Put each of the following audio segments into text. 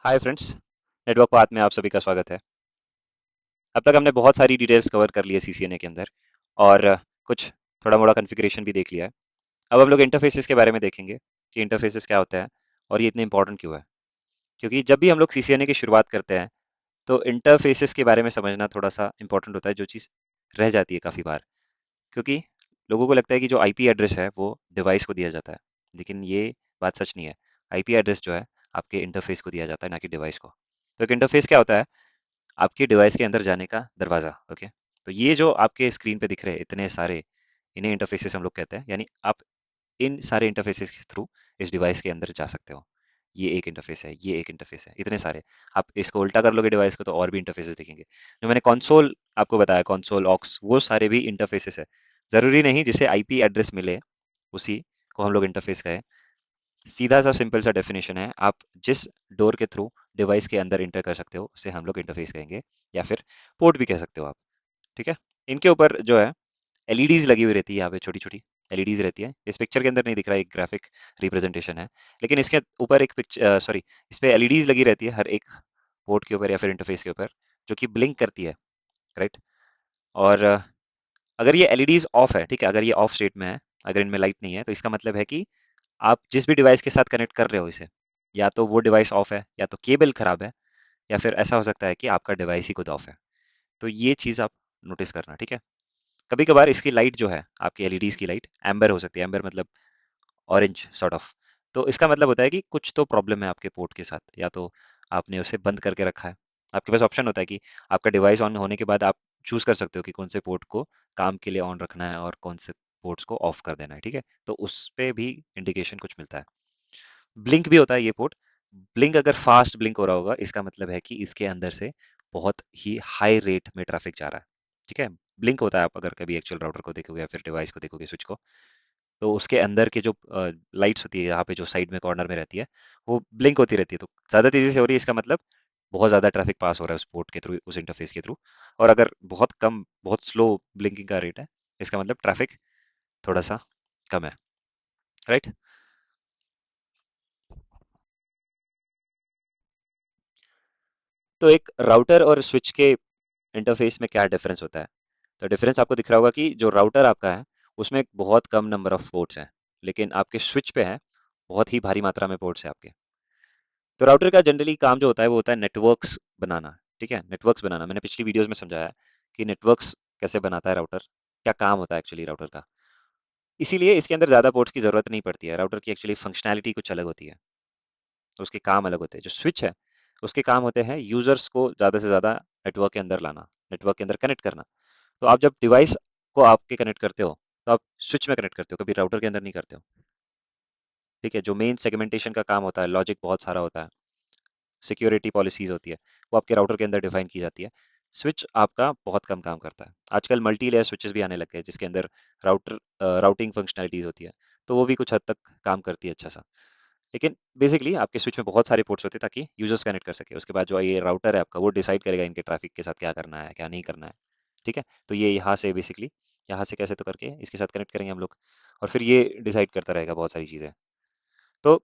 Hi friends. Network path में आप सभी का स्वागत है। अब तक हमने बहुत सारी डिटेल्स कवर कर ली है सीसीएनए के अंदर और कुछ थोड़ा मोड़ा कॉन्फ़िगरेशन भी देख लिया है। अब हम लोग इंटरफेसेस के बारे में देखेंगे कि इंटरफेसेस क्या होता है और ये इतने इंपॉर्टेंट क्यों है। क्योंकि जब भी हम लोग सीसीएनए की शुरुआत करते हैं तो इंटरफेसेस के बारे में समझना थोड़ा सा इंपॉर्टेंट होता है, जो चीज़ रह जाती है काफ़ी बार। क्योंकि लोगों को लगता है कि जो आईपी एड्रेस है वो डिवाइस को दिया जाता है, लेकिन ये बात सच नहीं है। आईपी एड्रेस जो है आपके इंटरफेस को दिया जाता है, ना कि डिवाइस को। तो एक इंटरफेस क्या होता है? आपकी डिवाइस के अंदर जाने का दरवाज़ा। ओके, तो ये जो आपके स्क्रीन पे दिख रहे हैं इतने सारे, इन्हें इंटरफेसेस हम लोग कहते हैं। यानी आप इन सारे इंटरफेसेस के थ्रू इस डिवाइस के अंदर जा सकते हो। ये एक इंटरफेस है, ये एक इंटरफेस है, इतने सारे। आप इसको उल्टा कर लोगे डिवाइस को तो और भी इंटरफेसेस दिखेंगे। जो मैंने कंसोल आपको बताया, कंसोल ऑक्स, वो सारे भी इंटरफेसेस है। जरूरी नहीं जिसे आईपी एड्रेस मिले उसी को हम लोग इंटरफेस कहें। सीधा सा सिंपल सा डेफिनेशन है, आप जिस डोर के थ्रू डिवाइस के अंदर इंटर कर सकते हो उसे हम लोग इंटरफेस कहेंगे, या फिर पोर्ट भी कह सकते हो आप। ठीक है। इनके ऊपर जो है एलईडीज लगी हुई रहती है, यहाँ पे छोटी छोटी एलईडीज रहती है। इस पिक्चर के अंदर नहीं दिख रहा है, एक ग्राफिक रिप्रेजेंटेशन है, लेकिन इसके ऊपर एक पिक्चर, सॉरी, इस पे एलईडीज लगी रहती है हर एक पोर्ट के ऊपर या फिर इंटरफेस के ऊपर, जो कि ब्लिंक करती है। राइट। और अगर ये एलईडीज ऑफ है, ठीक है, अगर ये ऑफ स्टेट में है, अगर इनमें लाइट नहीं है, तो इसका मतलब है कि आप जिस भी डिवाइस के साथ कनेक्ट कर रहे हो इसे, या तो वो डिवाइस ऑफ है, या तो केबल खराब है, या फिर ऐसा हो सकता है कि आपका डिवाइस ही खुद ऑफ है। तो ये चीज़ आप नोटिस करना। ठीक है। कभी कभार इसकी लाइट जो है, आपकी एलईडीज की लाइट एम्बर हो सकती है। एम्बर मतलब ऑरेंज सॉर्ट ऑफ। तो इसका मतलब होता है कि कुछ तो प्रॉब्लम है आपके पोर्ट के साथ, या तो आपने उसे बंद करके रखा है। आपके पास ऑप्शन होता है कि आपका डिवाइस ऑन होने के बाद आप चूज कर सकते हो कि कौन से पोर्ट को काम के लिए ऑन रखना है और कौन से पोर्ट्स को ऑफ कर देना है। ठीक है। तो उस पे भी इंडिकेशन कुछ मिलता है। ब्लिंक भी होता है ये पोर्ट। ब्लिंक अगर फास्ट ब्लिंक हो रहा होगा, इसका मतलब है कि इसके अंदर से बहुत ही हाई रेट में ट्रैफिक जा रहा है। ठीक है। ब्लिंक होता है, आप अगर कभी एक्चुअल राउटर को देखोगे या फिर डिवाइस को देखोगे, स्विच को, तो उसके अंदर के जो लाइट्स होती है यहाँ पे, जो साइड में कॉर्नर में रहती है, वो ब्लिंक होती रहती है। तो ज़्यादा तेज़ी से हो रही है, इसका मतलब बहुत ज़्यादा ट्रैफिक पास हो रहा है उस पोर्ट के थ्रू, उस इंटरफेस के थ्रू। और अगर बहुत कम, बहुत स्लो ब्लिंकिंग का रेट है, इसका मतलब ट्रैफिक थोड़ा सा कम है। राइट। तो एक राउटर और स्विच के इंटरफेस में क्या डिफरेंस होता है? तो डिफरेंस आपको दिख रहा होगा कि जो राउटर आपका है उसमें एक बहुत कम नंबर ऑफ पोर्ट्स हैं, लेकिन आपके स्विच पे है बहुत ही भारी मात्रा में पोर्ट्स हैं आपके। तो राउटर का जनरली काम जो होता है वो होता है नेटवर्क्स बनाना। ठीक है, नेटवर्क्स बनाना। मैंने पिछली वीडियोस में समझाया है कि नेटवर्क्स कैसे बनाता है राउटर, क्या काम होता है एक्चुअली राउटर का। इसीलिए इसके अंदर ज़्यादा पोर्ट्स की ज़रूरत नहीं पड़ती है। राउटर की एक्चुअली फंक्शनैलिटी कुछ अलग होती है, उसके काम अलग होते हैं। जो स्विच है उसके काम होते हैं यूजर्स को ज़्यादा से ज़्यादा नेटवर्क के अंदर लाना, नेटवर्क के अंदर कनेक्ट करना। तो आप जब डिवाइस को आपके कनेक्ट करते हो तो आप स्विच में कनेक्ट करते हो, कभी राउटर के अंदर नहीं करते हो। ठीक है। जो मेन सेगमेंटेशन का काम होता है, लॉजिक बहुत सारा होता है, सिक्योरिटी पॉलिसीज होती है, वो आपके राउटर के अंदर डिफाइन की जाती है। स्विच आपका बहुत कम काम करता है। आजकल मल्टी लेयर स्विचेस भी आने लग गए जिसके अंदर राउटर राउटिंग फंक्शनैलिटीज होती है, तो वो भी कुछ हद तक काम करती है अच्छा सा। लेकिन बेसिकली आपके स्विच में बहुत सारे पोर्ट्स होते हैं ताकि यूजर्स कनेक्ट कर सके। उसके बाद जो ये राउटर है आपका, वो डिसाइड करेगा इनके ट्रैफिक के साथ क्या करना है, क्या नहीं करना है। ठीक है। तो ये यहाँ से बेसिकली, यहाँ से कैसे तो करके इसके साथ कनेक्ट करेंगे हम लोग, और फिर ये डिसाइड करता रहेगा बहुत सारी चीज़ें। तो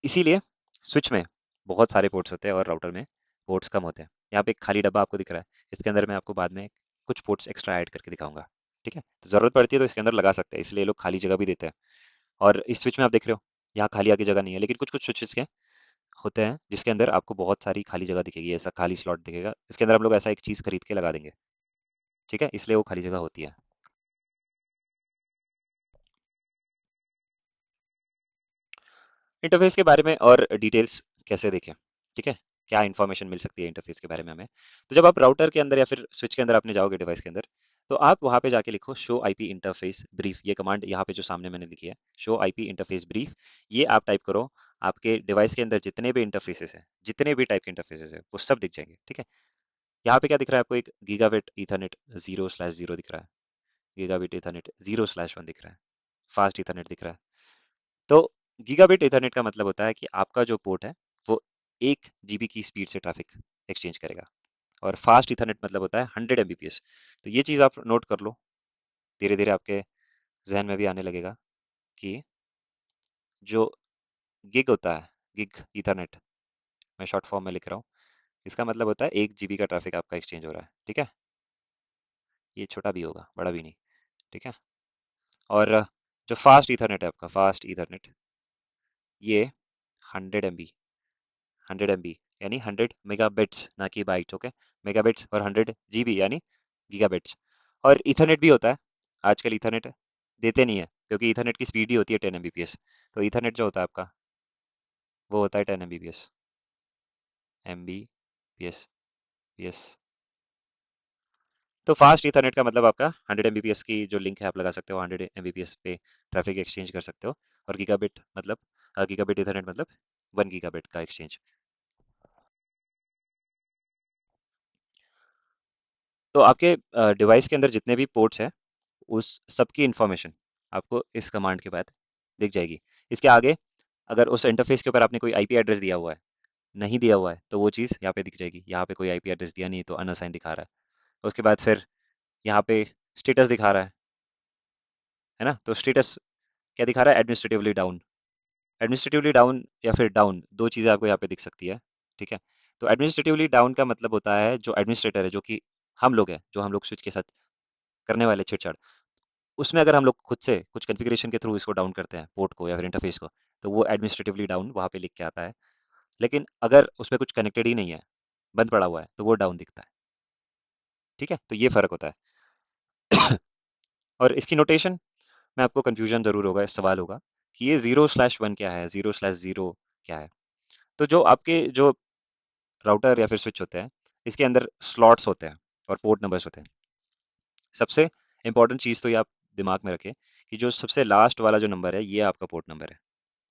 इसीलिए स्विच में बहुत सारे पोर्ट्स होते हैं और राउटर में पोर्ट्स कम होते हैं। यहाँ पे एक खाली डब्बा आपको दिख रहा है, इसके अंदर मैं आपको बाद में कुछ पोर्ट्स एक्स्ट्रा ऐड करके दिखाऊंगा। ठीक है। तो ज़रूरत पड़ती है तो इसके अंदर लगा सकते हैं, इसलिए लोग खाली जगह भी देते हैं। और इस स्विच में आप देख रहे हो, यहाँ खाली आगे जगह नहीं है, लेकिन कुछ कुछ स्विचेस के होते हैं जिसके अंदर आपको बहुत सारी खाली जगह दिखेगी, ऐसा खाली स्लॉट दिखेगा। इसके अंदर हम लोग ऐसा एक चीज़ खरीद के लगा देंगे। ठीक है, इसलिए वो खाली जगह होती है। इंटरफेस के बारे में और डिटेल्स कैसे देखें? ठीक है, क्या इन्फॉर्मेशन मिल सकती है इंटरफेस के बारे में हमें? तो जब आप राउटर के अंदर या फिर स्विच के अंदर आपने जाओगे डिवाइस के अंदर, तो आप वहाँ पे जाके लिखो शो आईपी इंटरफेस ब्रीफ। ये कमांड यहाँ पे जो सामने मैंने लिखी है, शो आईपी इंटरफेस ब्रीफ, ये आप टाइप करो। आपके डिवाइस के अंदर जितने भी इंटरफेसेस हैं, जितने भी टाइप के इंटरफेसेस हैं, वो सब दिख जाएंगे। ठीक है। यहाँ पे क्या दिख रहा है आपको? एक गीगाबिट ईथरनेट 0/0 दिख रहा है, गीगाबिट ईथरनेट 0/1 दिख रहा है, फास्ट ईथरनेट दिख रहा है। तो गीगाबिट ईथरनेट का मतलब होता है कि आपका जो पोर्ट है वो 1 GB की स्पीड से ट्रैफिक एक्सचेंज करेगा, और फास्ट ईथरनेट मतलब होता है 100 Mbps। तो ये चीज़ आप नोट कर लो, धीरे धीरे आपके जहन में भी आने लगेगा कि जो गिग होता है, गिग ईथरनेट, मैं शॉर्ट फॉर्म में लिख रहा हूँ। इसका मतलब होता है 1 GB का ट्रैफिक आपका एक्सचेंज हो रहा है, ठीक है। ये छोटा भी होगा, बड़ा भी नहीं, ठीक है। और जो फास्ट ईथरनेट है आपका, फास्ट ईथरनेट, ये 100 MB, 100 MB यानी 100 मेगाबिट्स, ना कि बाइट्स, ओके। मेगाबिट्स और 100 GB यानी गीगाबिट्स। और ईथरनेट भी होता है। आजकल ईथरनेट देते नहीं है, क्योंकि ईथरनेट की स्पीड ही होती है 10 Mbps। तो ईथरनेट जो होता है आपका, वो होता है 10 Mbps, MBPS, PS। तो फास्ट ईथरनेट का मतलब आपका 100 Mbps की जो लिंक है आप लगा सकते हो, 100 Mbps पे ट्रैफिक एक्सचेंज कर सकते हो। और गीगाबिट मतलब, गीगाबिट ईथरनेट मतलब 1 GB का एक्सचेंज। तो आपके डिवाइस के अंदर जितने भी पोर्ट्स हैं, उस सब की इंफॉर्मेशन आपको इस कमांड के बाद दिख जाएगी। इसके आगे अगर उस इंटरफेस के ऊपर आपने कोई आईपी एड्रेस दिया हुआ है, नहीं दिया हुआ है, तो वो चीज़ यहाँ पे दिख जाएगी। यहाँ पे कोई आईपी एड्रेस दिया नहीं तो अनअसाइन दिखा रहा है। उसके बाद फिर यहाँ पे स्टेटस दिखा रहा है ना। तो स्टेटस क्या दिखा रहा है? Administratively down. एडमिनिस्ट्रेटिवली डाउन या फिर डाउन, दो चीज़ें आपको यहाँ पे दिख सकती है, ठीक है। तो एडमिनिस्ट्रेटिवली डाउन का मतलब होता है जो एडमिनिस्ट्रेटर है, जो कि हम लोग हैं, जो हम लोग स्विच के साथ करने वाले छेड़छाड़, उसमें अगर हम लोग खुद से कुछ कॉन्फ़िगरेशन के थ्रू इसको डाउन करते हैं, पोर्ट को या फिर इंटरफेस को, तो वो एडमिनिस्ट्रेटिवली डाउन वहाँ पे लिख के आता है। लेकिन अगर उसमें कुछ कनेक्टेड ही नहीं है, बंद पड़ा हुआ है, तो वो डाउन दिखता है, ठीक है। तो ये फ़र्क होता है। और इसकी नोटेशन में आपको कन्फ्यूजन ज़रूर होगा, सवाल होगा कि ये 0/1 क्या है, 0/0 क्या है। तो जो आपके जो राउटर या फिर स्विच होते हैं, इसके अंदर स्लॉट्स होते हैं और पोर्ट नंबर्स होते हैं। सबसे इंपॉर्टेंट चीज़ तो ये आप दिमाग में रखें कि जो सबसे लास्ट वाला जो नंबर है, ये आपका पोर्ट नंबर है,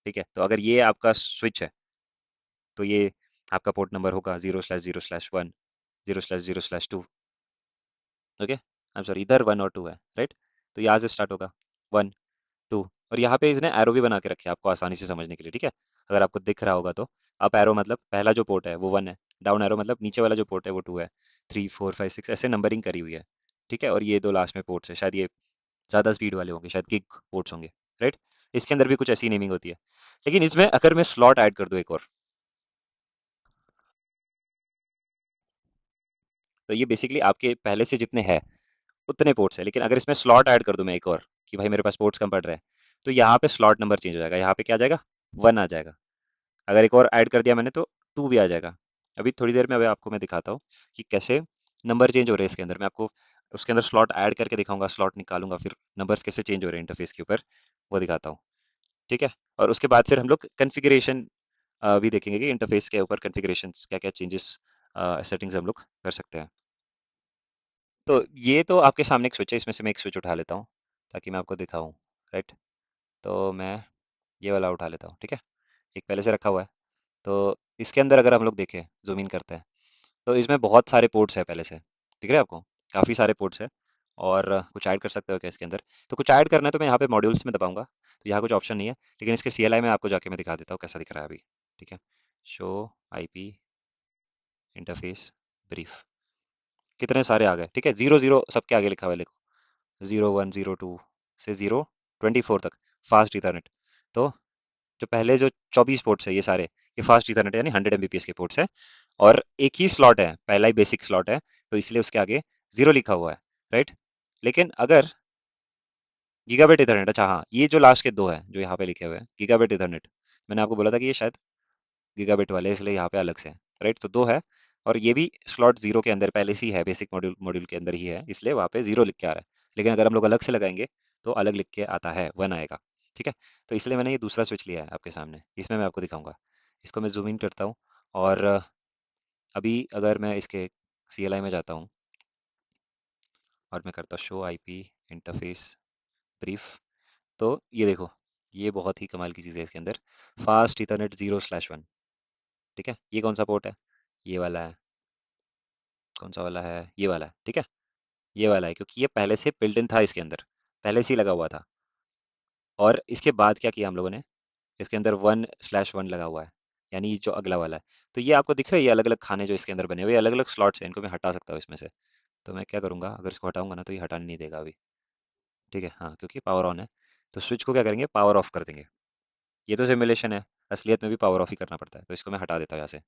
ठीक है। तो अगर ये आपका स्विच है, तो ये आपका पोर्ट नंबर होगा 0/0/1, 0/0/2, ओके। आई एम सॉरी, इधर 1 और 2 है, राइट। तो यहाँ से स्टार्ट होगा 1, 2। और यहाँ पे इसने एरो भी बना के रखे हैं आपको आसानी से समझने के लिए, ठीक है। अगर आपको दिख रहा होगा तो अप एरो मतलब पहला जो पोर्ट है वो 1 है, डाउन एरो मतलब नीचे वाला जो पोर्ट है वो 2 है, 3, 4, 5, 6 ऐसे नंबरिंग करी हुई है, ठीक है। और ये दो लास्ट में पोर्ट्स है, शायद ये ज़्यादा स्पीड वाले होंगे, शायद गिग पोर्ट्स होंगे, राइट। इसके अंदर भी कुछ ऐसी नेमिंग होती है। लेकिन इसमें अगर मैं स्लॉट ऐड कर दूं एक और, तो ये बेसिकली आपके पहले से जितने हैं उतने पोर्ट्स है। लेकिन अगर इसमें स्लॉट ऐड कर दूं मैं एक और, कि भाई मेरे पास पोर्ट्स कम पड़ रहे हैं, तो यहाँ पे स्लॉट नंबर चेंज हो जाएगा। यहाँ पे क्या आ जाएगा? 1 आ जाएगा। अगर एक और ऐड कर दिया मैंने तो 2 भी आ जाएगा। अभी थोड़ी देर में अभी आपको मैं दिखाता हूँ कि कैसे नंबर चेंज हो रहे हैं इसके अंदर। मैं आपको उसके अंदर स्लॉट ऐड करके दिखाऊंगा, स्लॉट निकालूंगा, फिर नंबर्स कैसे चेंज हो रहे हैं इंटरफेस के ऊपर, वो दिखाता हूँ, ठीक है। और उसके बाद फिर हम लोग कन्फिग्रेशन भी देखेंगे कि इंटरफेस के ऊपर कन्फिग्रेशन क्या क्या चेंजेस, सेटिंग्स हम लोग कर सकते हैं। तो ये तो आपके सामने एक स्विच है, इसमें से मैं एक स्विच उठा लेता हूँ ताकि मैं आपको दिखाऊं, राइट। तो मैं ये वाला उठा लेता हूँ, ठीक है। एक पहले से रखा हुआ है। तो इसके अंदर अगर हम लोग देखें, जूम इन करते हैं, तो इसमें बहुत सारे पोर्ट्स है पहले से, दिख रहे हैं आपको? काफ़ी सारे पोर्ट्स है। और कुछ ऐड कर सकते हो क्या इसके अंदर? तो कुछ ऐड करना है तो मैं यहाँ पे मॉड्यूल्स में दबाऊंगा, तो यहाँ कुछ ऑप्शन नहीं है। लेकिन इसके CLI में आपको जाके मैं दिखा देता हूँ कैसा दिख रहा है अभी, ठीक है। शो IP इंटरफेस ब्रीफ, कितने सारे आ गए, ठीक है। 0 0 सबके आगे लिखा हुआ है, लिखो 0 1 0 2 से 0 24 तक, फास्ट ईथरनेट। तो जो पहले जो 24 पोर्ट्स है ये सारे, ये फास्ट ईथरनेट यानी 100 Mbps के पोर्ट्स है। और एक ही स्लॉट है, पहला ही बेसिक स्लॉट है, तो इसलिए उसके आगे 0 लिखा हुआ है, राइट। लेकिन अगर गीगाबिट इथरनेट, अच्छा हाँ, ये जो लास्ट के दो हैं जो यहाँ पे लिखे हुए हैं गीगाबिट इथरनेट, मैंने आपको बोला था कि ये शायद गीगाबिट वाले, इसलिए यहाँ पे अलग से है, राइट। तो दो है। और ये भी स्लॉट 0 के अंदर पहले से ही है, बेसिक मॉड्यूल मॉड्यूल के अंदर ही है, इसलिए वहाँ पे 0 लिख के आ रहा है। लेकिन अगर हम लोग अलग से लगाएंगे तो अलग लिख के आता है, 1 आएगा, ठीक है। तो इसलिए मैंने ये दूसरा स्विच लिया है आपके सामने, इसमें मैं आपको दिखाऊंगा। इसको मैं जूम इन करता हूँ। और अभी अगर मैं इसके CLI में जाता हूँ और मैं करता हूँ शो IP इंटरफेस ब्रीफ, तो ये देखो, ये बहुत ही कमाल की चीज़ है इसके अंदर, फास्ट इथरनेट 0/1, ठीक है। ये कौन सा पोर्ट है? ये वाला है। कौन सा वाला है? ये वाला है, ठीक है। ये वाला है क्योंकि ये पहले से बिल्ट इन था इसके अंदर, पहले से ही लगा हुआ था। और इसके बाद क्या किया हम लोगों ने, इसके अंदर 1/1 लगा हुआ है, यानी जो अगला वाला है। तो ये आपको दिख रहा है, ये अलग अलग खाने जो इसके अंदर बने हुए, अलग अलग स्लॉट्स हैं, इनको मैं हटा सकता हूँ इसमें से। तो मैं क्या करूँगा, अगर इसको हटाऊंगा ना तो ये हटाने नहीं देगा अभी, ठीक है। हाँ, क्योंकि पावर ऑन है। तो स्विच को क्या करेंगे, पावर ऑफ कर देंगे। ये तो सिमुलेशन है, असलियत में भी पावर ऑफ ही करना पड़ता है। तो इसको मैं हटा देता हूँ यहाँ से,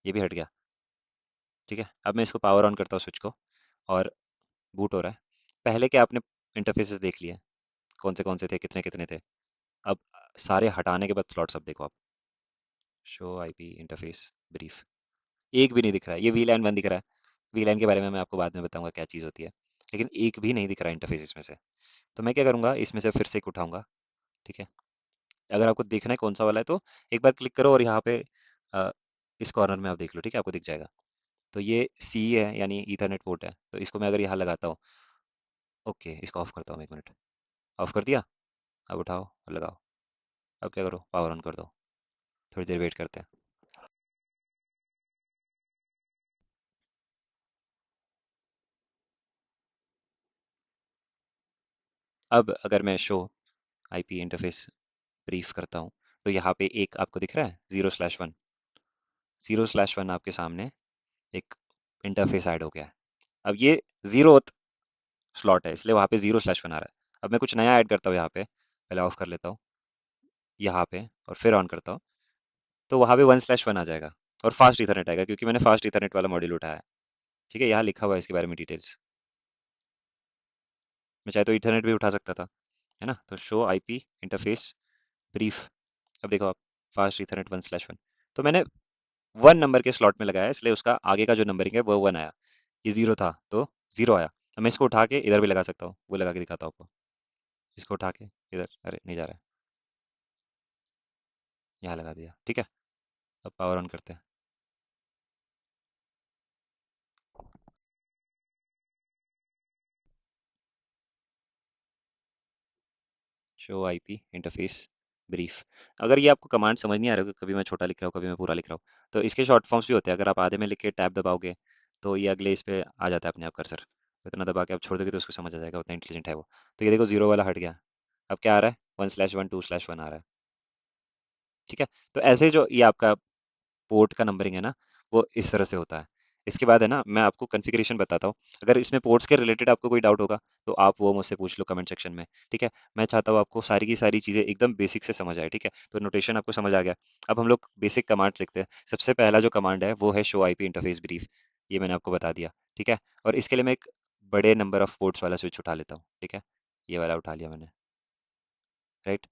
ये भी हट गया। ठीक है, अब मैं इसको पावर ऑन करता हूँ स्विच को, और बूट हो रहा है। पहले के आपने इंटरफेसेस देख लिए, कौन से थे, कितने कितने थे। अब सारे हटाने के बाद स्लॉट्स अब देखो आप, शो आईपी इंटरफेस ब्रीफ, एक भी नहीं दिख रहा है। ये वीलैन 1 दिख रहा है, वीलैन के बारे में मैं आपको बाद में बताऊंगा क्या चीज़ होती है, लेकिन एक भी नहीं दिख रहा इंटरफेस इसमें से। तो मैं क्या करूंगा, इसमें से फिर से एक उठाऊंगा। ठीक है, अगर आपको देखना है कौन सा वाला है तो एक बार क्लिक करो, और यहाँ पे अ, इस कॉर्नर में आप देख लो। ठीक है, आपको दिख जाएगा। तो ये सी है, यानी ईथरनेट पोर्ट है। तो इसको मैं अगर यहाँ लगाता हूँ, ओके, इसको ऑफ करता हूँ, 1 मिनट। ऑफ कर दिया। अब उठाओ और लगाओ। अब क्या करो, पावर ऑन कर दो। थोड़ी देर वेट करते हैं। अब अगर मैं शो आईपी इंटरफेस ब्रीफ करता हूँ, तो यहाँ पे एक आपको दिख रहा है 0/1। 0/1 आपके सामने एक इंटरफेस ऐड हो गया है। अब ये 0th स्लॉट है, इसलिए वहाँ पे 0/1 आ रहा है। अब मैं कुछ नया ऐड करता हूँ यहाँ पे, पहले ऑफ कर लेता हूँ यहाँ पे, और फिर ऑन करता हूँ, तो वहाँ पे 1/1 आ जाएगा। और फास्ट इथरनेट आएगा, क्योंकि मैंने फास्ट इथरनेट वाला मॉड्यूल उठाया है। ठीक है, यहाँ लिखा हुआ है इसके बारे में डिटेल्स। मैं चाहे तो इथरनेट भी उठा सकता था, है ना। तो शो आईपी इंटरफेस ब्रीफ, अब देखो आप, फास्ट इथरनेट 1/1। तो मैंने 1 नंबर के स्लॉट में लगाया है, इसलिए उसका आगे का जो नंबरिंग है वो 1 आया। ये 0 था तो 0 आया। अब मैं इसको उठा के इधर भी लगा सकता हूँ, वो लगा के दिखाता हूँ आपको। इसको उठा के इधर, अरे नहीं जा रहा है, यहाँ लगा दिया। ठीक है, अब पावर ऑन करते हैं। Show IP interface brief. अगर ये आपको कमांड समझ नहीं आ रहा, कभी मैं छोटा लिख रहा हूँ, कभी मैं पूरा लिख रहा हूँ, तो इसके शॉर्ट फॉर्म्स भी होते हैं। अगर आप आधे में लिख के टैब दबाओगे, तो ये अगले इस पे आ जाता है अपने आप कर्सर। इतना दबा के आप छोड़ दोगे तो उसको समझ आ जाएगा, उतना इंटेलिजेंट है वो। तो ये देखो, 0 वाला हट गया। अब क्या आ रहा है, 1/1 2/1 आ रहा है। ठीक है, तो ऐसे जो ये आपका पोर्ट का नंबरिंग है ना, वो इस तरह से होता है। इसके बाद है ना, मैं आपको कॉन्फ़िगरेशन बताता हूँ। अगर इसमें पोर्ट्स के रिलेटेड आपको कोई डाउट होगा, तो आप वो मुझसे पूछ लो कमेंट सेक्शन में। ठीक है, मैं चाहता हूँ आपको सारी की सारी चीज़ें एकदम बेसिक से समझ आए। ठीक है, तो नोटेशन आपको समझ आ गया। अब हम लोग बेसिक कमांड सीखते हैं। सबसे पहला जो कमांड है वो है शो आईपी इंटरफेस ब्रीफ। ये मैंने आपको बता दिया। ठीक है, और इसके लिए मैं एक बड़े नंबर ऑफ पोर्ट्स वाला स्विच उठा लेता हूँ। ठीक है, ये वाला उठा लिया मैंने, राइट।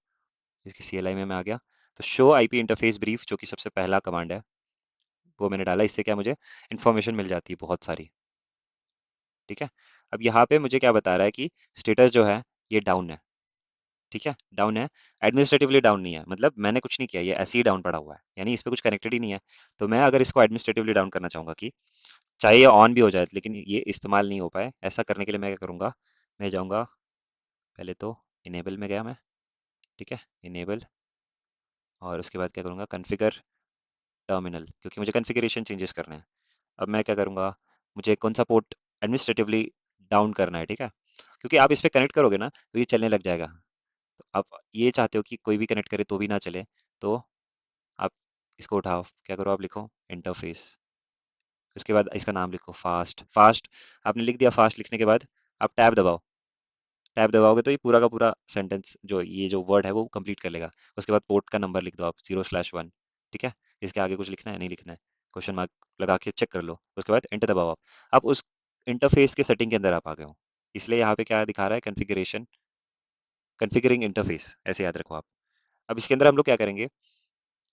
इसकी CLI में मैं आ गया। तो शो आईपी इंटरफेस ब्रीफ, जो कि सबसे पहला कमांड है, वो मैंने डाला। इससे क्या, मुझे इन्फॉर्मेशन मिल जाती है बहुत सारी। ठीक है, अब यहाँ पे मुझे क्या बता रहा है कि स्टेटस जो है ये डाउन है। ठीक है, डाउन है। एडमिनिस्ट्रेटिवली डाउन नहीं है, मतलब मैंने कुछ नहीं किया, ये ऐसे ही डाउन पड़ा हुआ है, यानी इस पे कुछ कनेक्टेड ही नहीं है। तो मैं अगर इसको एडमिनिस्ट्रेटिवली डाउन करना चाहूँगा, कि चाहे ये ऑन भी हो जाए लेकिन ये इस्तेमाल नहीं हो पाए, ऐसा करने के लिए मैं क्या करूँगा, मैं जाऊँगा पहले तो इनेबल में गया मैं। ठीक है, इनेबल, और उसके बाद क्या करूँगा, कन्फिगर टर्मिनल, क्योंकि मुझे कन्फिगरेशन चेंजेस करने हैं। अब मैं क्या करूँगा, मुझे कौन सा पोर्ट एडमिनिस्ट्रेटिवली डाउन करना है। ठीक है, क्योंकि आप इस पे कनेक्ट करोगे ना तो ये चलने लग जाएगा। तो आप ये चाहते हो कि कोई भी कनेक्ट करे तो भी ना चले, तो आप इसको उठाओ, क्या करो, आप लिखो इंटरफेस, उसके बाद इसका नाम लिखो फास्ट। फास्ट आपने लिख दिया। फास्ट लिखने के बाद आप टैब दबाओ। टैब दबाओगे तो ये पूरा का पूरा सेंटेंस, जो ये जो वर्ड है वो कंप्लीट कर लेगा। उसके बाद पोर्ट का नंबर लिख दो आप, 0/1। ठीक है, इसके आगे कुछ लिखना है, नहीं लिखना है, क्वेश्चन मार्क लगा के चेक कर लो। उसके बाद एंटर दबाओ आप उस इंटरफेस के सेटिंग के अंदर आप आ गए हो। इसलिए यहाँ पे क्या दिखा रहा है, कॉन्फ़िगरेशन, कॉन्फ़िगरिंग इंटरफेस, ऐसे याद रखो आप। अब इसके अंदर हम लोग क्या करेंगे,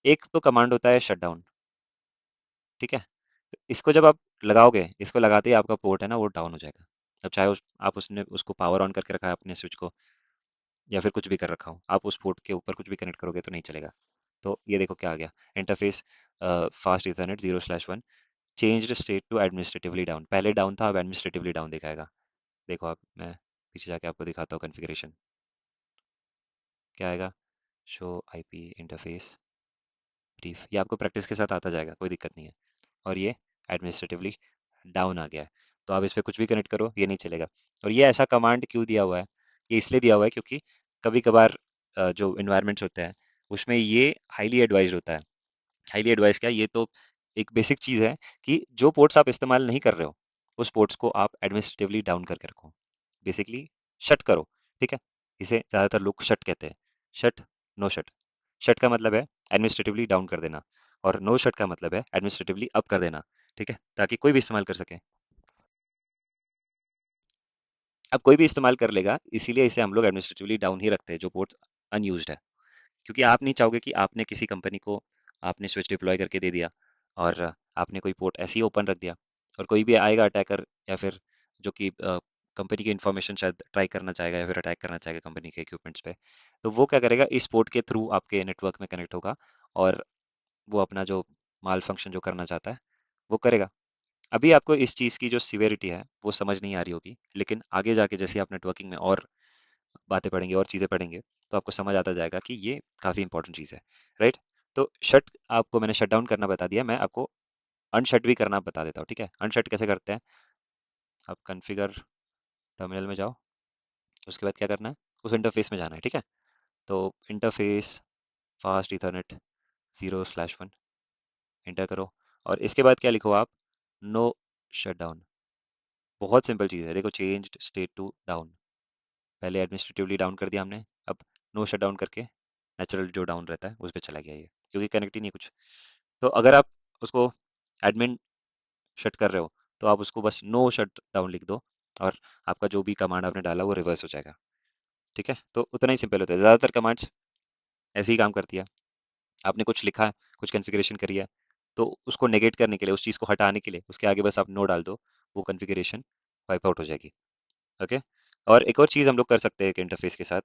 एक तो कमांड होता है शटडाउन। ठीक है, तो इसको जब आप लगाओगे, इसको लगाते ही आपका पोर्ट है ना वो डाउन हो जाएगा। अब चाहे आप उसने उसको पावर ऑन करके रखा है अपने स्विच को, या फिर कुछ भी कर रखा हो, आप उस पोर्ट के ऊपर कुछ भी कनेक्ट करोगे तो नहीं चलेगा। तो ये देखो क्या आ गया, interface fast ethernet 0/1 changed state to administratively down. पहले डाउन था, अब एडमिनिस्ट्रेटिवली डाउन दिखाएगा। देखो आप, मैं पीछे जाके आपको दिखाता हूँ कॉन्फ़िगरेशन क्या आएगा। शो आईपी इंटरफेस ब्रीफ, ये आपको प्रैक्टिस के साथ आता जाएगा, कोई दिक्कत नहीं है। और ये एडमिनिस्ट्रेटिवली डाउन आ गया है। तो आप इस पे कुछ भी कनेक्ट करो, ये नहीं चलेगा। और ये ऐसा कमांड क्यों दिया हुआ है, ये इसलिए दिया हुआ है क्योंकि कभी कभार जो इन्वायरमेंट्स होते हैं उसमें ये हाईली एडवाइज्ड होता है। हाईली एडवाइस क्या, ये तो एक बेसिक चीज़ है कि जो पोर्ट्स आप इस्तेमाल नहीं कर रहे हो, उस पोर्ट्स को आप एडमिनिस्ट्रेटिवली डाउन करके रखो, बेसिकली शट करो। ठीक है, इसे ज़्यादातर लोग शट कहते हैं। Shut, no shut. शट का मतलब है एडमिनिस्ट्रेटिवली डाउन कर देना। और नो शट का मतलब है एडमिनिस्ट्रेटिवली अप कर देना, ठीक है, ताकि कोई भी इस्तेमाल कर सके। अब कोई भी इस्तेमाल कर लेगा, इसीलिए इसे हम लोग एडमिनिस्ट्रेटिवली डाउन ही रखते हैं जो पोर्ट अनयूज्ड है, क्योंकि आप नहीं चाहोगे कि आपने किसी कंपनी को आपने स्विच डिप्लॉय करके दे दिया और आपने कोई पोर्ट ऐसे ही ओपन रख दिया और कोई भी आएगा अटैकर या फिर जो कि कंपनी की इंफॉर्मेशन शायद ट्राई करना चाहेगा या फिर अटैक करना चाहेगा कंपनी के इक्विपमेंट्स पे, तो वो क्या करेगा, इस पोर्ट के थ्रू आपके नेटवर्क में कनेक्ट होगा और वो अपना जो माल फंक्शन जो करना चाहता है वो करेगा। अभी आपको इस चीज़ की जो सिवियरिटी है वो समझ नहीं आ रही होगी, लेकिन आगे जाके जैसे आप नेटवर्किंग में और बातें पढ़ेंगे और चीज़ें पढ़ेंगे तो आपको समझ आता जाएगा कि ये काफ़ी इंपॉर्टेंट चीज़ है, राइट। तो शट आपको मैंने शट डाउन करना बता दिया, मैं आपको अनशट भी करना बता देता हूँ, ठीक है। अनशट कैसे करते हैं, आप कॉन्फ़िगर टर्मिनल में जाओ, उसके बाद क्या करना है, उस इंटरफेस में जाना है, ठीक है। तो इंटरफेस फास्ट ईथरनेट 0/1 इंटर करो और इसके बाद क्या लिखो आप, नो शट डाउन। बहुत सिंपल चीज़ है, देखो, चेंज स्टेट टू डाउन, पहले एडमिनिस्ट्रेटिवली डाउन कर दिया हमने, अब नो शट डाउन करके नेचुरल जो डाउन रहता है उस पर चला गया ये, क्योंकि कनेक्ट ही नहीं है कुछ। तो अगर आप उसको एडमिन शट कर रहे हो तो आप उसको बस नो शट डाउन लिख दो और आपका जो भी कमांड आपने डाला वो रिवर्स हो जाएगा, ठीक है। तो उतना ही सिंपल होता है, ज़्यादातर कमांड्स ऐसे ही काम करती है। आपने कुछ लिखा है, कुछ कॉन्फ़िगरेशन करी है, तो उसको नेगेट करने के लिए, उस चीज़ को हटाने के लिए उसके आगे बस आप नो डाल दो, वो कॉन्फ़िगरेशन वाइप आउट हो जाएगी। ओके। और एक और चीज़ हम लोग कर सकते हैं एक इंटरफेस के साथ,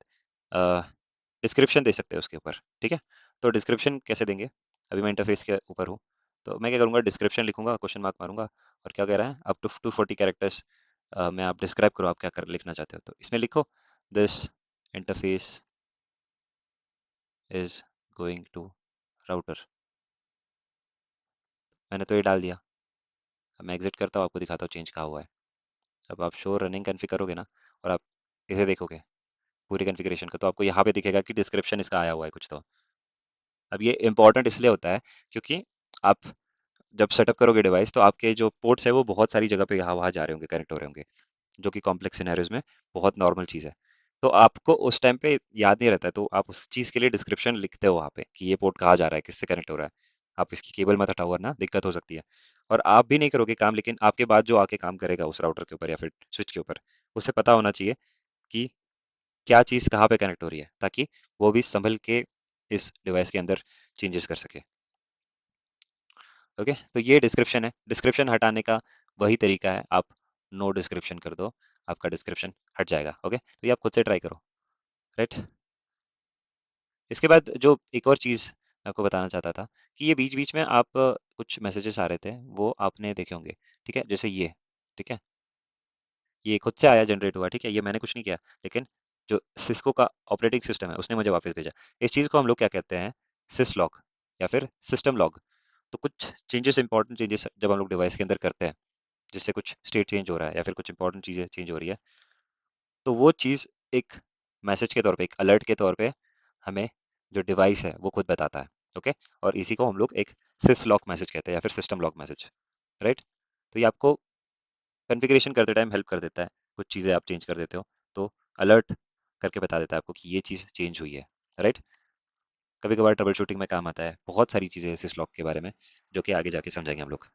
डिस्क्रिप्शन दे सकते हैं उसके ऊपर, ठीक है। तो डिस्क्रिप्शन कैसे देंगे, अभी मैं इंटरफेस के ऊपर हूँ, तो मैं क्या करूँगा, डिस्क्रिप्शन लिखूंगा, क्वेश्चन मार्क मारूंगा और क्या कह रहा है, अप टू 240 कैरेक्टर्स में आप डिस्क्राइब करो आप क्या कर लिखना चाहते हो, तो इसमें लिखो, this interface is going to router, मैंने तो ये डाल दिया। अब मैं एग्जिट करता हूँ, आपको दिखाता हूँ चेंज कहाँ हुआ है। अब आप शो रनिंग कॉन्फ़िगर करोगे ना और आप इसे देखोगे पूरी कॉन्फ़िगरेशन का, तो आपको यहाँ पे दिखेगा कि डिस्क्रिप्शन इसका आया हुआ है कुछ तो। अब ये इंपॉर्टेंट इसलिए होता है क्योंकि आप जब सेटअप करोगे डिवाइस तो आपके जो पोर्ट्स है वो बहुत सारी जगह पे यहाँ वहाँ जा रहे होंगे, कनेक्ट हो रहे होंगे, जो कि कॉम्प्लेक्स सिनेरियोज में बहुत नॉर्मल चीज़ है। तो आपको उस टाइम पे याद नहीं रहता है, तो आप उस चीज़ के लिए डिस्क्रिप्शन लिखते हो वहाँ पे कि ये पोर्ट कहाँ जा रहा है, किससे कनेक्ट हो रहा है, आप इसकी केबल मत हटाओ वरना दिक्कत हो सकती है। और आप भी नहीं करोगे काम, लेकिन आपके बाद जो आके काम करेगा उस राउटर के ऊपर या फिर स्विच के ऊपर, उसे पता होना चाहिए कि क्या चीज़ कहाँ पे कनेक्ट हो रही है, ताकि वो भी संभल के इस डिवाइस के अंदर चेंजेस कर सके। ओके, तो ये डिस्क्रिप्शन है, डिस्क्रिप्शन हटाने का वही तरीका है, आप नो डिस्क्रिप्शन कर दो, आपका डिस्क्रिप्शन हट जाएगा। ओके, तो ये आप खुद से ट्राई करो, राइट। इसके बाद जो एक और चीज़ मैं आपको बताना चाहता था कि ये बीच बीच में आप कुछ मैसेजेस आ रहे थे वो आपने देखे होंगे, ठीक है, जैसे ये, ठीक है, ये खुद से आया, जनरेट हुआ, ठीक है, ये मैंने कुछ नहीं किया, लेकिन जो सिस्को का ऑपरेटिंग सिस्टम है उसने मुझे वापस भेजा। इस चीज़ को हम लोग क्या कहते हैं, सिस लॉग या फिर सिस्टम लॉग। तो कुछ चेंजेस, इंपॉर्टेंट चेंजेस जब हम लोग डिवाइस के अंदर करते हैं, जिससे कुछ स्टेट चेंज हो रहा है या फिर कुछ इंपॉर्टेंट चीज़ें चेंज हो रही है, तो वो चीज़ एक मैसेज के तौर पे, एक अलर्ट के तौर पे हमें जो डिवाइस है वो खुद बताता है। ओके, और इसी को हम लोग एक सिस लॉक मैसेज कहते हैं या फिर सिस्टम लॉक मैसेज, राइट। तो ये आपको कॉन्फ़िगरेशन करते टाइम हेल्प कर देता है, कुछ चीज़ें आप चेंज कर देते हो तो अलर्ट करके बता देता है आपको कि ये चीज़ चेंज हुई है, राइट। कभी कभार ट्रबल शूटिंग में काम आता है, बहुत सारी चीज़ें हैं सिस लॉक के बारे में जो कि आगे जाके समझाएंगे हम लोग।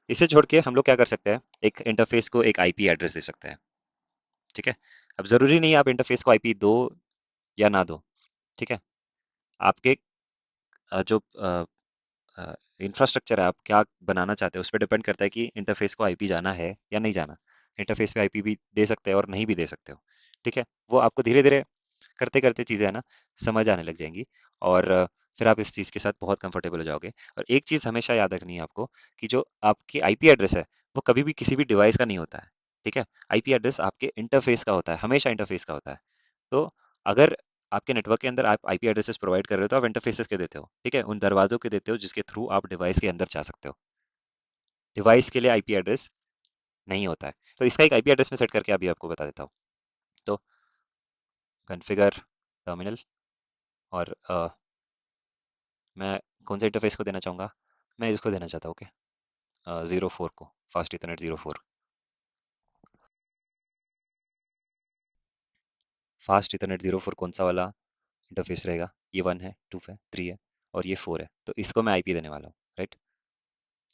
इसे छोड़ के हम लोग क्या कर सकते हैं, एक इंटरफेस को एक आईपी एड्रेस दे सकते हैं, ठीक है। अब ज़रूरी नहीं है आप इंटरफेस को आईपी दो या ना दो, ठीक है। आपके जो इंफ्रास्ट्रक्चर है, आप क्या बनाना चाहते हो उस पर डिपेंड करता है कि इंटरफेस को आईपी जाना है या नहीं जाना। इंटरफेस पे आईपी भी दे सकते हो और नहीं भी दे सकते हो, ठीक है। वो आपको धीरे धीरे करते करते चीज़ें है ना समझ आने लग जाएंगी और फिर आप इस चीज़ के साथ बहुत कंफर्टेबल हो जाओगे। और एक चीज़ हमेशा याद रखनी है आपको कि जो आपकी आईपी एड्रेस है वो कभी भी किसी भी डिवाइस का नहीं होता है, ठीक है। आईपी एड्रेस आपके इंटरफेस का होता है, हमेशा इंटरफेस का होता है। तो अगर आपके नेटवर्क के अंदर आप आईपी एड्रेसेस प्रोवाइड कर रहे हो तो आप इंटरफेसेस के देते हो, ठीक है, उन दरवाजों के देते हो जिसके थ्रू आप डिवाइस के अंदर जा सकते हो। डिवाइस के लिए आईपी एड्रेस नहीं होता है, तो इसका एक आईपी एड्रेस में सेट करके अभी आपको बता देता हूँ। तो कॉन्फ़िगर टर्मिनल और मैं कौन से इंटरफेस को देना चाहूँगा, मैं इसको देना चाहता हूँ, ओके, 04 को, फास्ट इथरनेट 04। फास्ट इथरनेट 04 कौन सा वाला इंटरफेस रहेगा, ये 1 है, 2 है, 3 है, और ये 4 है, तो इसको मैं आईपी देने वाला हूँ, राइट।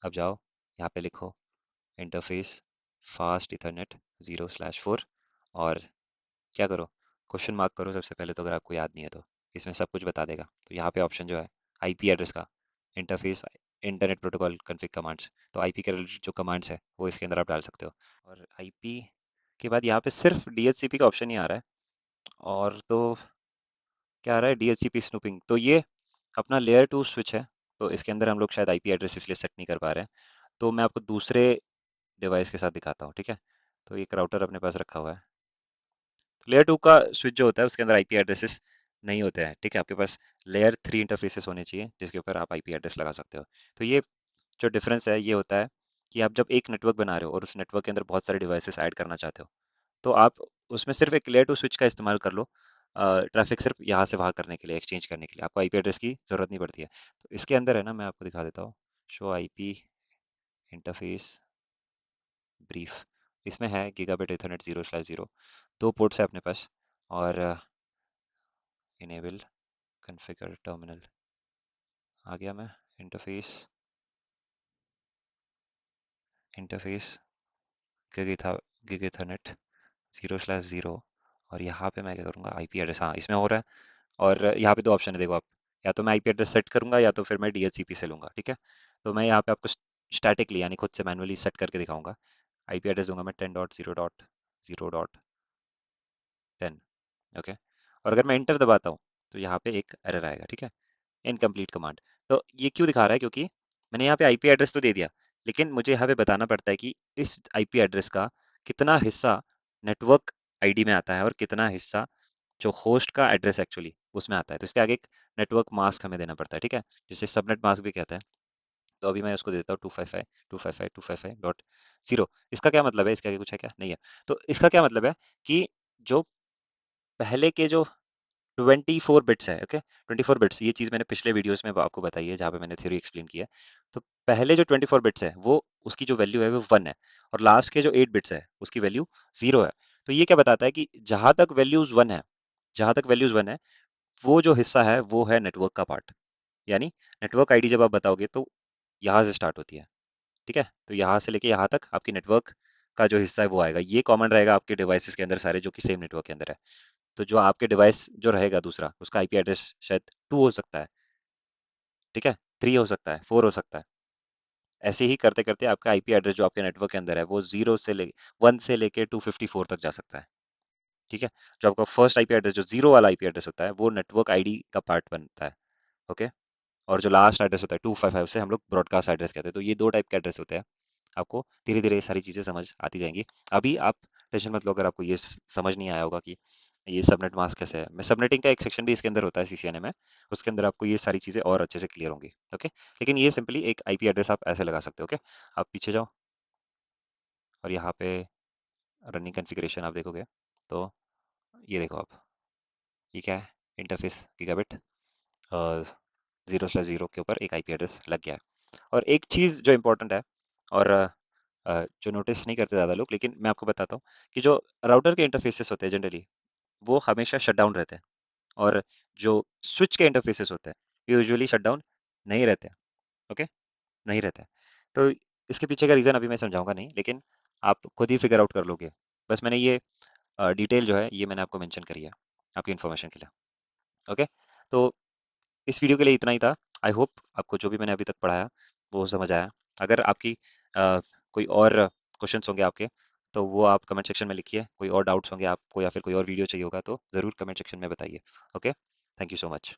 अब जाओ यहाँ पे लिखो इंटरफेस फास्ट इथरनेट 0/4 और क्या करो, क्वेश्चन मार्क करो सबसे पहले, तो अगर आपको याद नहीं है तो इसमें सब कुछ बता देगा। तो यहाँ पे ऑप्शन जो है आईपी एड्रेस का, interface internet protocol config commands, तो आईपी के रिलेटेड जो कमांड्स है वो इसके अंदर आप डाल सकते हो। और आईपी के बाद यहाँ पे सिर्फ डीएचसीपी का ऑप्शन ही आ रहा है, और तो क्या आ रहा है, डीएचसीपी स्नूपिंग, तो ये अपना लेयर 2 स्विच है, तो इसके अंदर हम लोग शायद आईपी एड्रेस इसलिए सेट नहीं कर पा रहे हैं। तो मैं आपको दूसरे डिवाइस के साथ दिखाता हूँ, ठीक है। तो एक राउटर अपने पास रखा हुआ है, लेयर 2 का स्विच जो होता है उसके अंदर आईपी एड्रेसेस नहीं होते हैं, ठीक है। आपके पास लेयर 3 इंटरफेसेस होने चाहिए जिसके ऊपर आप आईपी एड्रेस लगा सकते हो। तो ये जो डिफरेंस है ये होता है कि आप जब एक नेटवर्क बना रहे हो और उस नेटवर्क के अंदर बहुत सारे डिवाइसेस ऐड करना चाहते हो, तो आप उसमें सिर्फ एक लेयर 2 स्विच का इस्तेमाल कर लो, ट्रैफिक सिर्फ यहाँ से वहाँ करने के लिए, एक्सचेंज करने के लिए आपको आईपी एड्रेस की ज़रूरत नहीं पड़ती है। तो इसके अंदर है ना, मैं आपको दिखा देता हूँ, शो आईपी इंटरफेस ब्रीफ, इसमें है गीगाबिट ईथरनेट 0/0, 2 पोर्ट्स है अपने पास, और इनेबल कॉन्फ़िगर टर्मिनल, आ गया मैं, इंटरफेस इंटरफेस गिग ईथरनेट 0/0, और यहाँ पे मैं क्या करूँगा, आईपी एड्रेस, हाँ इसमें हो रहा है। और यहाँ पे दो ऑप्शन है, देखो आप, या तो मैं आईपी एड्रेस सेट करूंगा या तो फिर मैं डीएचसीपी से लूंगा, ठीक है। तो मैं यहाँ पे आपको स्टैटिकली यानी खुद से मैनुअली सेट करके दिखाऊंगा। आईपी एड्रेस दूंगा मैं 10.0.0.10, ओके। और अगर मैं इंटर दबाता हूँ तो यहाँ पे एक एरर आएगा, ठीक है, इनकम्प्लीट कमांड। तो ये क्यों दिखा रहा है, क्योंकि मैंने यहाँ पे आईपी एड्रेस तो दे दिया, लेकिन मुझे यहाँ पे बताना पड़ता है कि इस आईपी एड्रेस का कितना हिस्सा नेटवर्क आईडी में आता है और कितना हिस्सा जो होस्ट का एड्रेस एक्चुअली उसमें आता है। तो इसके आगे एक नेटवर्क मास्क हमें देना पड़ता है, ठीक है, जिसे सबनेट मास्क भी कहते हैं। तो अभी मैं उसको देता हूँ 255.255.255.0। इसका क्या मतलब है, इसके आगे कुछ है क्या, नहीं है। तो इसका क्या मतलब है कि जो पहले के जो 24 बिट्स है, ओके, 24 बिट्स, ये चीज़ मैंने पिछले वीडियोस में आपको बताई है जहाँ पे मैंने थ्योरी एक्सप्लेन किया है। तो पहले जो 24 बिट्स है वो, उसकी जो वैल्यू है वो 1 है, और लास्ट के जो 8 बिट्स है उसकी वैल्यू 0 है। तो ये क्या बताता है कि जहाँ तक वैल्यूज वन है, वो जो हिस्सा है वो है नेटवर्क का पार्ट। यानी नेटवर्क आईडी जब आप बताओगे तो यहाँ से स्टार्ट होती है, ठीक है। तो यहाँ से लेके यहाँ तक आपकी नेटवर्क का जो हिस्सा है वो आएगा, ये कॉमन रहेगा आपके डिवाइसेस के अंदर सारे जो कि सेम नेटवर्क के अंदर है। तो जो आपके डिवाइस जो रहेगा दूसरा, उसका आईपी एड्रेस शायद 2 हो सकता है, ठीक है, 3 हो सकता है, 4 हो सकता है। ऐसे ही करते करते आपका आईपी एड्रेस जो आपके नेटवर्क के अंदर है वो 1 से लेके 254 तक जा सकता है, ठीक है। जो आपका फर्स्ट आईपी एड्रेस, जो 0 वाला आईपी एड्रेस होता है, वो नेटवर्क आईडी का पार्ट बनता है, ओके। और जो लास्ट एड्रेस होता है 255, से हम लोग ब्रॉडकास्ट एड्रेस कहते हैं। तो ये दो टाइप के एड्रेस होते हैं। आपको धीरे धीरे ये सारी चीज़ें समझ आती जाएंगी। अभी आप टेंशन मत लो अगर आपको ये समझ नहीं आया होगा कि ये सबनेट मास्क कैसे है। मैं सबनेटिंग का एक सेक्शन भी इसके अंदर होता है सीसीएनए में, उसके अंदर आपको ये सारी चीज़ें और अच्छे से क्लियर होंगी, ओके। लेकिन ये सिंपली एक आईपी एड्रेस आप ऐसे लगा सकते हो, ओके। आप पीछे जाओ और यहाँ पे रनिंग कॉन्फ़िगरेशन आप देखोगे तो ये देखो आप, ये क्या है, इंटरफेस गीगाबिट 0/0 के ऊपर एक आईपी एड्रेस लग गया है। और एक चीज़ जो इम्पोर्टेंट है, और जो नोटिस नहीं करते ज़्यादा लोग, लेकिन मैं आपको बताता हूँ कि जो राउटर के इंटरफेसेस होते हैं जनरली, वो हमेशा शट डाउन रहते हैं, और जो स्विच के इंटरफेसेस होते हैं ये यूजुअली शट डाउन नहीं रहते हैं, ओके, नहीं रहते हैं। तो इसके पीछे का रीज़न अभी मैं समझाऊंगा नहीं, लेकिन आप खुद ही फिगर आउट कर लोगे। बस मैंने ये डिटेल जो है ये मैंने आपको मेंशन करी है आपकी इन्फॉर्मेशन के लिए, ओके। तो इस वीडियो के लिए इतना ही था। आई होप आपको जो भी मैंने अभी तक पढ़ाया वो समझ आया। अगर आपकी कोई और क्वेश्चंस होंगे आपके, तो वो आप कमेंट सेक्शन में लिखिए। कोई और डाउट्स होंगे आपको या फिर कोई और वीडियो चाहिए होगा तो ज़रूर कमेंट सेक्शन में बताइए, okay. Thank you so much.